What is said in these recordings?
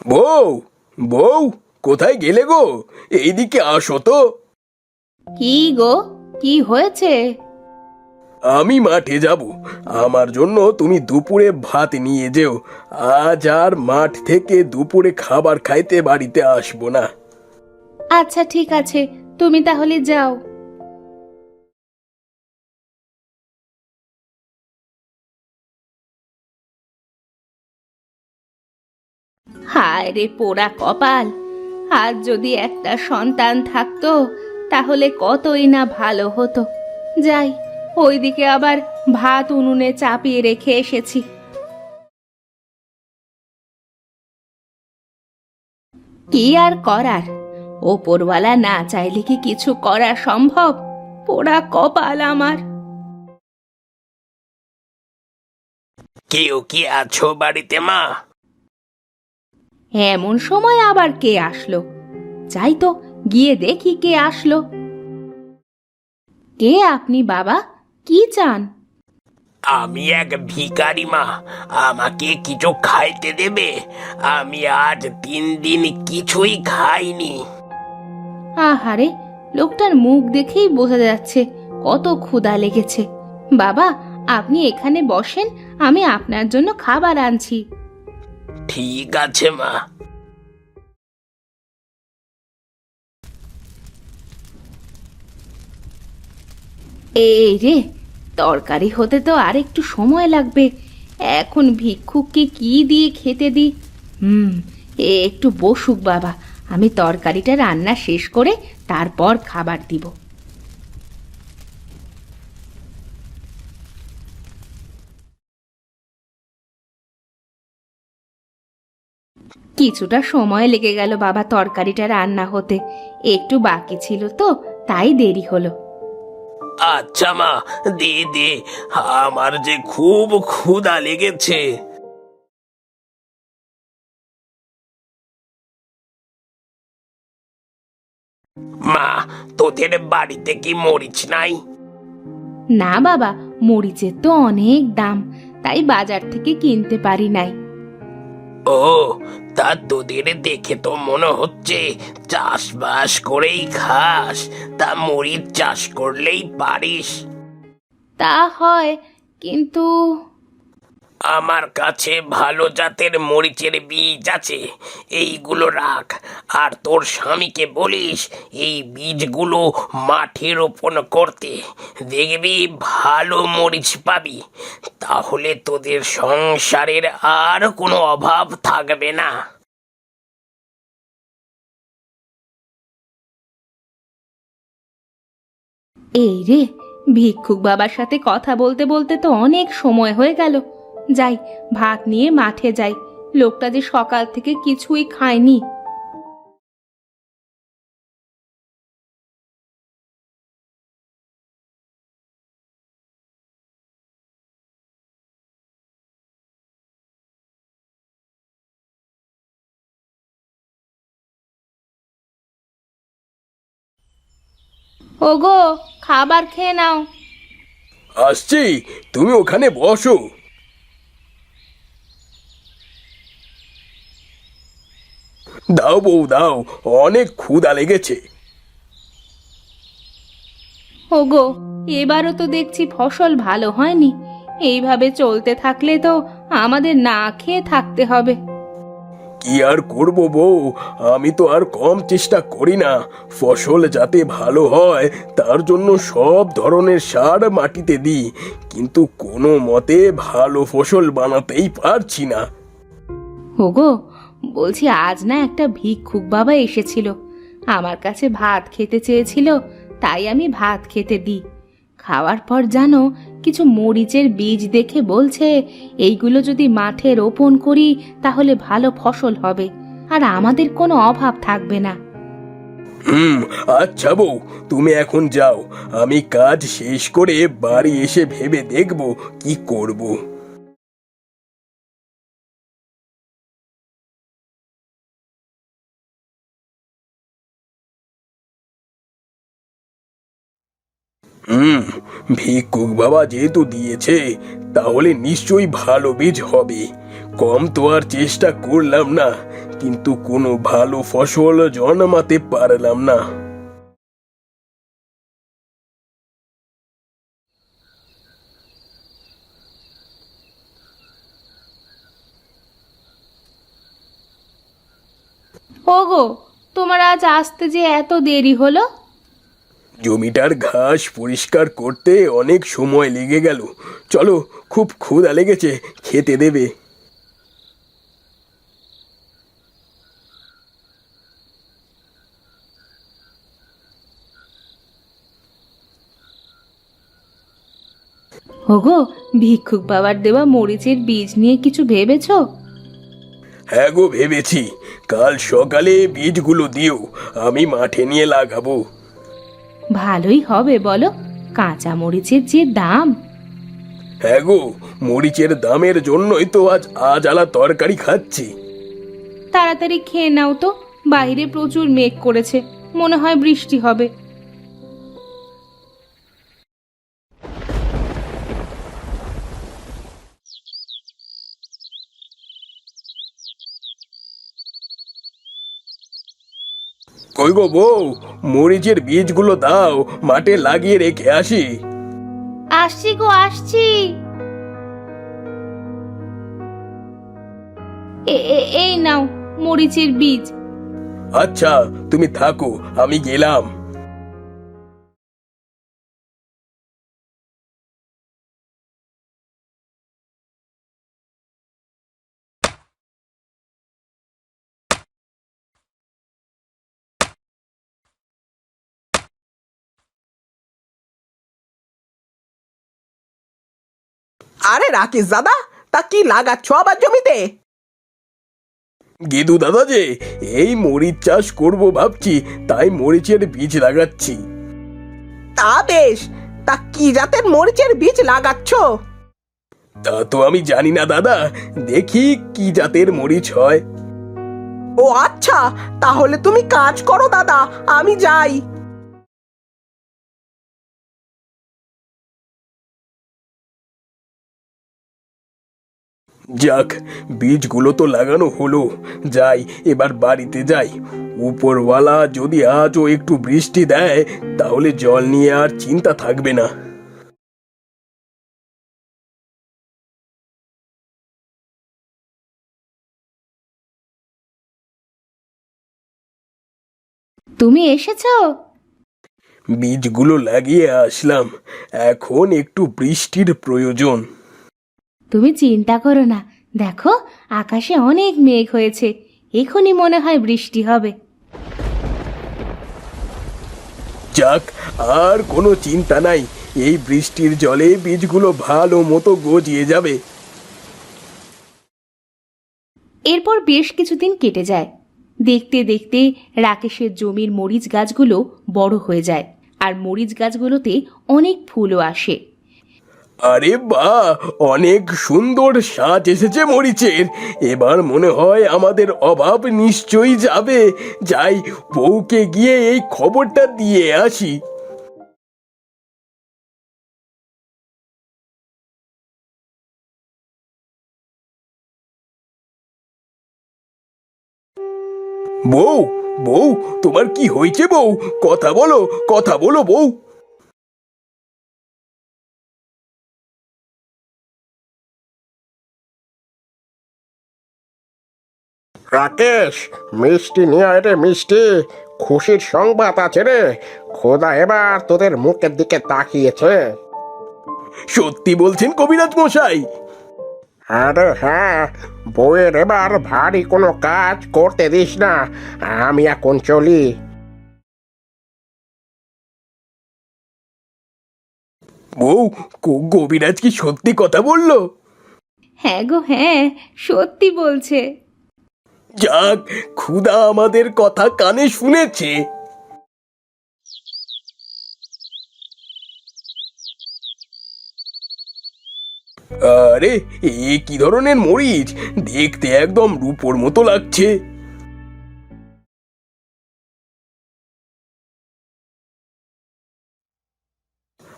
বউ, বউ, কোথায় গেলে গো? এইদিকে আসো তো। কি গো, কি হয়েছে? আমি মাঠে যাব, আমার জন্য তুমি দুপুরে ভাত নিয়ে যেও। আজ আর মাঠ থেকে দুপুরে খাবার খাইতে বাড়িতে আসবো না। আচ্ছা ঠিক আছে, তুমি তাহলে যাও। হায় রে পোড়া কপাল, আজ যদি একটা সন্তান থাকতো তাহলে কতই না ভালো হতো। যাই, ওইদিকে আবার ভাত উনুনে চাপিয়ে রেখে এসেছি। কি আর করার, ওপরওয়ালা না চাইলে কি কিছু করা সম্ভব? পোড়া কপাল আমার। কেউ কি আছো বাড়িতে মা? এমন সময় আবার কে আসলো? যাই তো, গিয়ে দেখি কে আসলো। কে আপনি বাবা, কি চান? আমি এক ভিখারি মা, আমাকে কিছু খাইতে দেবে? আমি আজ 3 দিন কিছুই খাইনি। আহারে, লোকটার মুখ দেখেই বোঝা যাচ্ছে কত ক্ষুধা লেগেছে। বাবা, আপনি এখানে বসেন, আমি আপনার জন্য খাবার আনছি। ঠিক আছে মা। এই রে, তরকারি হতে তো আর একটু সময় লাগবে। এখন ভিক্ষুককে কি দিয়ে খেতে দিই? একটু বসুক বাবা, আমি তরকারিটা রান্না শেষ করে তারপর খাবার দিব। কিছুটা সময় লেগে গেল বাবা তরকারিটা রান্না হতে, একটু বাকি ছিল তো তাই দেরি হলো। আচ্ছা মা, দে দে, আমার যে খুব ক্ষুধা লেগেছে। মা, তোদের বাড়িতে কি মরিচ নাই? না বাবা, মরিচের তো অনেক দাম, তাই বাজার থেকে কিনতে পারি নাই। ও, তা তোদের দেখে তো মনে হচ্ছে চাষবাস করেই খাস। তা মরিচ চাষ করলেই পারিস। তা হয়, কিন্তু আমার কাছে ভালো জাতের মরিচের বীজ আছে, এইগুলো রাখ। আর তোর স্বামীকে বলিস এই বীজগুলো মাঠে রোপণ করতে। দেখবি ভালো মরিচ পাবি, তাহলে তোদের সংসারের আর কোনো অভাব থাকবে না। এই রে, ভিক্ষুক বাবার সাথে কথা বলতে বলতে তো অনেক সময় হয়ে গেল। যাই, ভাত নিয়ে মাঠে যাই, লোকটা যে সকাল থেকে কিছুই খায়নি। ওগো, খাবার খেয়ে নাও। আসছি, তুমি ওখানে বসো। দাও বউ দাও, অনেক ক্ষুধা লেগেছে। ওগো, এবারও তো দেখছি ফসল ভালো হয়নি। এইভাবে চলতে থাকলে তো আমাদের না খেয়ে থাকতে হবে। কি আর করব বউ, আমি তো আর কম চেষ্টা করি না। ফসল যাতে ভালো হয় তার জন্য সব ধরনের সার মাটিতে দিই, কিন্তু কোনো মতে ভালো ফসল বানাতেই পারছি না। ওগো, বলছি আজ না একটা ভিক্ষুক বাবা এসেছিল, আমার কাছে ভাত খেতে চেয়েছিল, তাই আমি ভাত খেতে দিই। খাওয়ার পর জানো, কিছু মরিচের বীজ দেখে বলছে এইগুলো যদি মাঠে রোপণ করি তাহলে ভালো ফসল হবে, আর আমাদের কোনো অভাব থাকবে না। হুম, আচ্ছা বউ, তুমি এখন যাও, আমি কাজ শেষ করে বাড়ি এসে ভেবে দেখব কি করব। হুম, ভিক্ষুক বাবা যেহেতু দিয়েছে তাহলে নিশ্চয়ই ভালো বীজ হবে। কম তো আর চেষ্টা করলাম না, কিন্তু কোনো ভালো ফসল জন্মাতে পারলাম না। ওগো, তোমার আজ আসতে যে এত দেরি হলো? জমিটার ঘাস পরিষ্কার করতে অনেক সময় লেগে গেল। চলো, খুব ক্ষুধা লেগেছে, খেতে দেবে? ওগো, ভিক্ষুক বাবার দেওয়া মরিচের বীজ নিয়ে কিছু ভেবেছো? হ্যাঁ গো, ভেবেছি। কাল সকালে বীজগুলো দিও, আমি মাঠে নিয়ে লাগাবো। ভালোই হবে বলো, কাঁচা মরিচের যে দাম। হ্যাঁ গো, মরিচের দামের জন্যই তো আজ আলা তরকারি খাচ্ছি। তাড়াতাড়ি খেয়ে নাও তো, বাইরে প্রচুর মেঘ করেছে, মনে হয় বৃষ্টি হবে। কই গো বউ, মরিচের বীজগুলো দাও, মাঠে লাগিয়ে রেখে আসি। আসছি গো, আসছি। এই নাও মরিচের বীজ। আচ্ছা, তুমি থাকো, আমি গেলাম। আরে রাকেশ দাদা, তা কি লাগাচ্ছ আবার জমিতে? গেদু দাদা যে, এই মরিচ চাষ করব ভাবছি, তাই মরিচের বীজ লাগাচ্ছি। তা বেশ, তা কি জাতের মরিচের বীজ লাগাচ্ছ? তা তো আমি জানি না দাদা, দেখি কি জাতের মরিচ হয়। ও আচ্ছা, তাহলে তুমি কাজ করো দাদা, আমি যাই। যাক, বীজগুলো তো লাগানো হলো, যাই এবার বাড়িতে যাই। উপরওয়ালা যদি আজও একটু বৃষ্টি দেয়, তাহলে জল নিয়ে আর চিন্তা থাকবে না। তুমি এসেছো? বীজগুলো লাগিয়ে আসলাম, এখন একটু বৃষ্টির প্রয়োজন। তুমি চিন্তা করো না, দেখো আকাশে অনেক মেঘ হয়েছে, এখনই মনে হয় বৃষ্টি হবে। যাক, আর কোনো চিন্তা নাই, এই বৃষ্টির জলে বীজগুলো ভালো মতো গজিয়ে যাবে। এরপর বেশ কিছুদিন কেটে যায়। দেখতে দেখতে রাকেশের জমির মরিচ গাছগুলো বড় হয়ে যায়, আর মরিচ গাছগুলোতে অনেক ফুলও আসে। আরে বাহ, অনেক সুন্দর সাজ এসেছে মরিচের, এবার মনে হয় আমাদের অভাব নিশ্চয়ই যাবে। যাই, বউকে গিয়ে এই খবরটা দিয়ে আসি। বউ, বউ, তোমার কি হয়েছে বউ? কথা বলো, কথা বলো বউ। রাকেশ, মিষ্টি নিয়ে আয় রে মিষ্টি, খুশির সংবাদ আছে রে। খোদা এবার তোদের মুখের দিকে তাকিয়েছে। সত্যি বলছেন কবিরাজ মশাই? আরে হ্যাঁ, বউয়ের এবার ভারী কোনো কাজ করতে দিস না। আমি এখন চলি। বউ, কবিরাজ কি সত্যি কথা বললো? হ্যাঁ গো, হ্যাঁ, সত্যি বলছে। যাক, ক্ষুধা আমাদের কথা কানে শুনেছে। আরে, এ কি ধরনের মরিচ? দেখতে একদম রূপোর মতো লাগছে।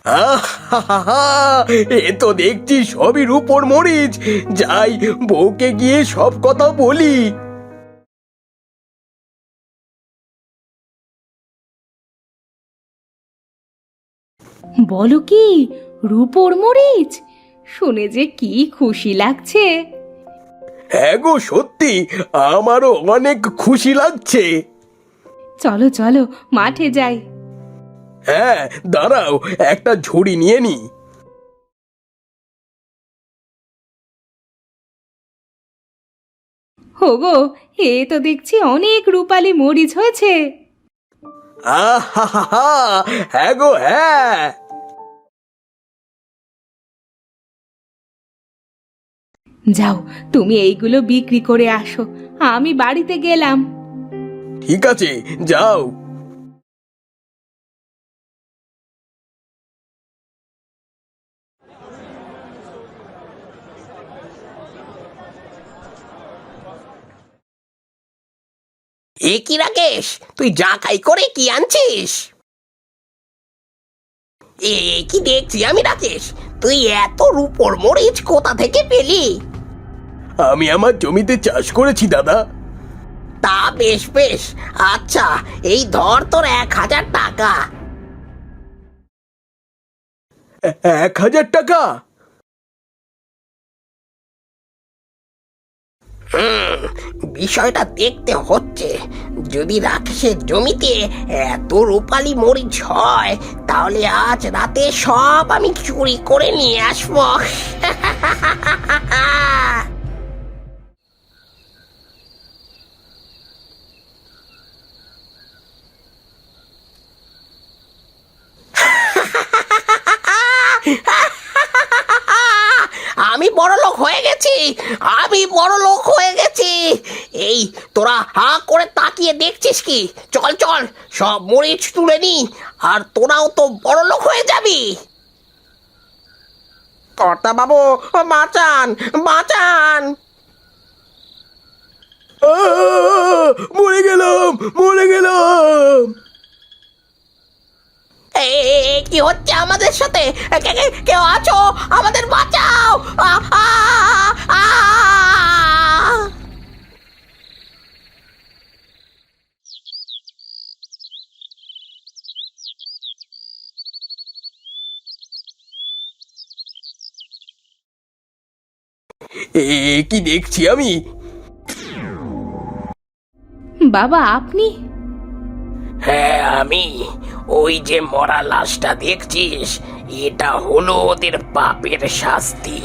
আহা, এ তো দেখছি সবই রূপোর মরিচ। যাই, বউকে গিয়ে সব কথা বলি। বলো কি, রূপোর মরিচ? শুনে যে কি খুশি লাগছে। হ্যাঁ গো, সত্যি আমারও অনেক খুশি লাগছে। চলো চলো মাঠে যাই। হ্যাঁ দাঁড়াও, একটা ঝুড়ি নিয়ে নি। ওগো, এ তো দেখছি অনেক রূপালী মরিচ হয়েছে। আহা, হ্যাঁ গো হ্যাঁ। যাও, তুমি এইগুলো বিক্রি করে আসো, আমি বাড়িতে গেলাম। ঠিক আছে, যাও। এ কি রাকেশ, তুই যা খাই করে কি আনছিস? এ কি দেখছি আমি রাকেশ, তুই এত রূপোর মরিচ কোথা থেকে পেলি? আমি আমার জমিতে চাষ করেছি দাদা। তা বেশ বেশ, আচ্ছা এই ধর তোর 1000 টাকা। 1000 টাকা? বিষয়টা দেখতে হচ্ছে। যদি রাকেশের জমিতে এত রূপালী মরিচ হয়, তাহলে আজ রাতে সব আমি চুরি করে নিয়ে আসবো। আমি বড় লোক হয়ে গেছি, আমি বড় লোক হয়ে গেছি। এই তোরা হা করে তাকিয়ে দেখছিস কি? চল চল, সব মরিচ তুলে নি, আর তোরাও তো বড় লোক হয়ে যাবি। কর্তা বাবু, বাঁচান বাঁচান। মরে গেলাম, মরে গেলাম। কি হচ্ছে আমাদের সাথে? কেউ আছো? আমাদের বাঁচাও। আ, আ, আ। কি দেখছি আমি? বাবা, আপনি? হ্যাঁ আমি। ওই যে মরা লাশটা দেখছিস, এটা হলো ওদের পাপের শাস্তি।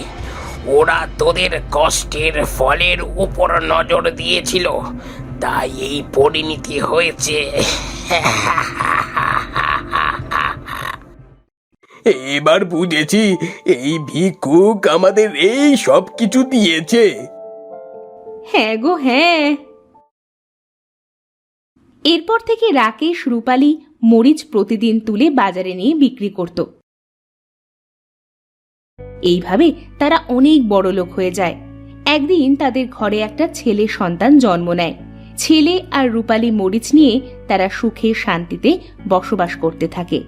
ওরা তোদের কষ্টের ফলের উপর নজর দিয়েছিল, তাই এই পরিণতি হয়েছে। এবার বুঝেছি এই ভিক্ষুক আমাদের এই সব কিছু দিয়েছে। হ্যাঁ গো হ্যাঁ। এরপর থেকে রাকেশ রূপালী মরিচ প্রতিদিন তুলে বাজারে নিয়ে বিক্রি করত। এইভাবে তারা অনেক বড় লোক হয়ে যায়। একদিন তাদের ঘরে একটা ছেলে সন্তান জন্ম নেয়। ছেলে আর রূপালী মরিচ নিয়ে তারা সুখে শান্তিতে বসবাস করতে থাকে।